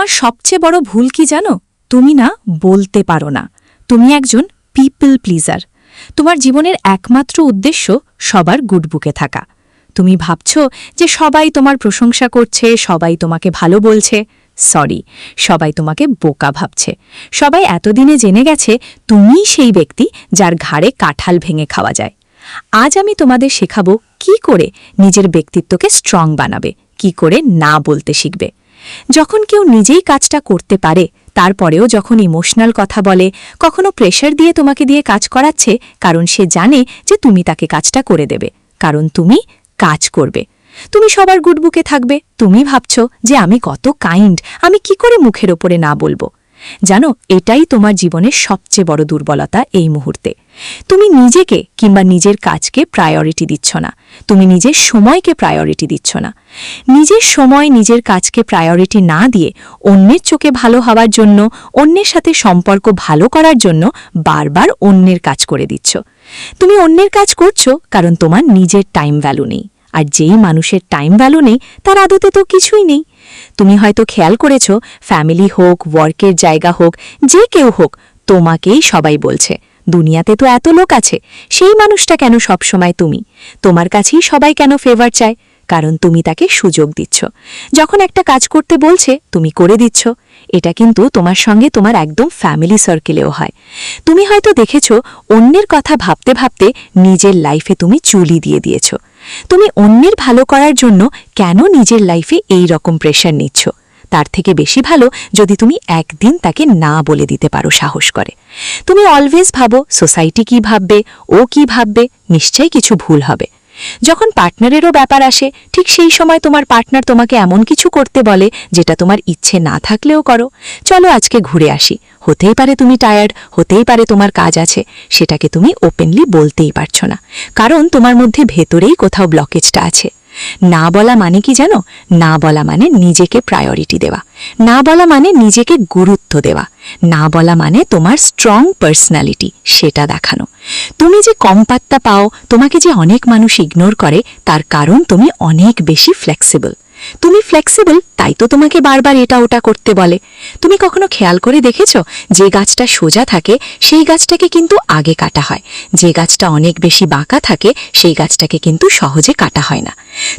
তোমার সবচেয়ে বড় ভুল কি জানো? তুমি না বলতে পারো না। তুমি একজন পিপল প্লিজার। তোমার জীবনের একমাত্র উদ্দেশ্য সবার গুডবুকে থাকা। তুমি ভাবছ যে সবাই তোমার প্রশংসা করছে, সবাই তোমাকে ভালো বলছে। সরি, সবাই তোমাকে বোকা ভাবছে। সবাই এতদিনে জেনে গেছে তুমিই সেই ব্যক্তি যার ঘাড়ে কাঁঠাল ভেঙে খাওয়া যায়। আজ আমি তোমাদের শেখাবো কি করে নিজের ব্যক্তিত্বকে স্ট্রং বানাবে, কি করে না বলতে শিখবে। যখন কেউ নিজেই কাজটা করতে পারে, তারপরেও যখন ইমোশনাল কথা বলে, কখনো প্রেশার দিয়ে তোমাকে দিয়ে কাজ করাচ্ছে, কারণ সে জানে যে তুমি তাকে কাজটা করে দেবে, কারণ তুমি কাজ করবে। তুমি সবার গুডবুকে থাকবে। তুমি ভাবছ যে আমি কত কাইন্ড, আমি কি করে মুখের ওপরে না বলবো। জানো, এটাই তোমার জীবনের সবচেয়ে বড় দুর্বলতা এই মুহূর্তে। তুমি নিজেকে কিংবা নিজের কাজকে প্রায়োরিটি দিচ্ছ না। তুমি নিজের সময়কে প্রায়োরিটি দিচ্ছ না। নিজের সময় নিজের কাজকে প্রায়োরিটি না দিয়ে অন্যের চোখে ভালো হওয়ার জন্য, অন্যের সাথে সম্পর্ক ভালো করার জন্য বারবার অন্যের কাজ করে দিচ্ছ। তুমি অন্যের কাজ করছো কারণ তোমার নিজের টাইম ভ্যালু নেই। আর যেই মানুষের টাইম ভ্যালু নেই তার আদতে তো কিছুই নেই। তুমি হয়তো খেয়াল করেছ, ফ্যামিলি হোক, ওয়ার্কের জায়গা হোক, যে কেউ হোক, তোমাকেই সবাই বলছে দুনিয়াতে তো এত লোক আছে, সেই মানুষটা কেন সবসময় তুমি? তোমার কাছেই সবাই কেন ফেভার চায়? কারণ তুমি তাকে সুযোগ দিচ্ছ। যখন একটা কাজ করতে বলছে তুমি করে দিচ্ছ। এটা কিন্তু তোমার সঙ্গে তোমার একদম ফ্যামিলি সার্কেলেও হয়। তুমি হয়তো দেখেছ অন্যের কথা ভাবতে ভাবতে নিজের লাইফে তুমি চুলি দিয়ে দিয়েছ। তুমি অন্যের ভালো করার জন্য কেন নিজের লাইফে এই রকম প্রেশার নিচ্ছ? তার থেকে বেশি ভালো যদি তুমি একদিন তাকে না বলে দিতে পারো সাহস করে। তুমি অলওয়েজ ভাবো সোসাইটি কি ভাববে, ও কি ভাববে, নিশ্চয়ই কিছু ভুল হবে। যখন পার্টনারেরও ব্যাপার আসে, ঠিক সেই সময় তোমার পার্টনার তোমাকে এমন কিছু করতে বলে যেটা তোমার ইচ্ছে না থাকলেও করো। চলো আজকে ঘুরে আসি। হতেই পারে তুমি টায়ার্ড, হতেই পারে তোমার কাজ আছে, সেটাকে তুমি ওপেনলি বলতেই পারছো না, কারণ তোমার মধ্যে ভেতরেই কোথাও ব্লকেজটা আছে। না বলা মানে কি জানো? না বলা মানে নিজেকে প্রায়োরিটি দেওয়া। না বলা মানে নিজেকে গুরুত্ব দেওয়া। না বলা মানে তোমার স্ট্রং পার্সোনালিটি সেটা দেখানো। তুমি যে কম পাত্তা পাও, তোমাকে যে অনেক মানুষ ইগনোর করে, তার কারণ তুমি অনেক বেশি ফ্লেক্সিবল। তুমি ফ্লেক্সিবল, তাই তো তোমাকে বারবার এটা ওটা করতে বলে। তুমি কখনো খেয়াল করে দেখেছ, যে গাছটা সোজা থাকে সেই গাছটাকে কিন্তু আগে কাটা হয়, যে গাছটা অনেক বেশি বাঁকা থাকে সেই গাছটাকে কিন্তু সহজে কাটা হয় না।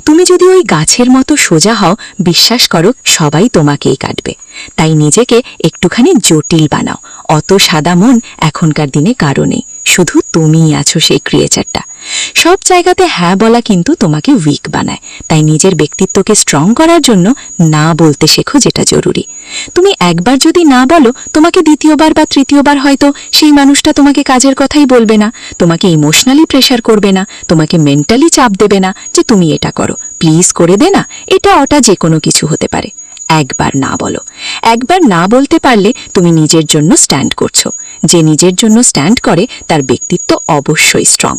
তুমি যদি ওই গাছের মতো সোজা হও, বিশ্বাস করো সবাই তোমাকেই কাটবে। তাই নিজেকে একটুখানি জটিল বানাও। অত সাদা মন এখনকার দিনে কারো নেই, শুধু তুমিই আছো সেই ক্রিয়েচারটা। সব জায়গাতে হ্যাঁ বলা কিন্তু তোমাকে উইক বানায়। তাই নিজের ব্যক্তিত্বকে স্ট্রং করার জন্য না বলতে শেখো, যেটা জরুরি। তুমি একবার যদি না বলো, তোমাকে দ্বিতীয়বার বা তৃতীয়বার হয়তো সেই মানুষটা তোমাকে কাজের কথাই বলবে না, তোমাকে ইমোশনালি প্রেশার করবে না, তোমাকে মেন্টালি চাপ দেবে না যে তুমি এটা করো, প্লিজ করে দে না, এটা ওটা যে কোনো কিছু হতে পারে। একবার না বলো। একবার না বলতে পারলে তুমি নিজের জন্য স্ট্যান্ড করছো। যে নিজের জন্য স্ট্যান্ড করে তার ব্যক্তিত্ব অবশ্যই স্ট্রং।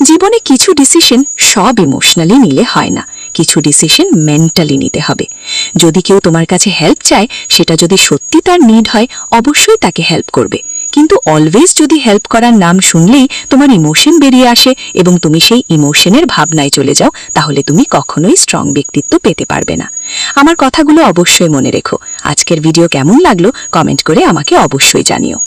জীবনে কিছু ডিসিশন সব ইমোশনালি নিলে হয় না, কিছু ডিসিশন মেন্টালি নিতে হবে। যদি কেউ তোমার কাছে হেল্প চায়, সেটা যদি সত্যি তার নিড হয়, অবশ্যই তাকে হেল্প করবে। কিন্তু অলওয়েজ যদি হেল্প করার নাম শুনলেই তোমার ইমোশন বেরিয়ে আসে এবং তুমি সেই ইমোশনের ভাবনায় চলে যাও, তাহলে তুমি কখনোই স্ট্রং ব্যক্তিত্ব পেতে পারবে না। আমার কথাগুলো অবশ্যই মনে রেখো। আজকের ভিডিও কেমন লাগলো কমেন্ট করে আমাকে অবশ্যই জানিও।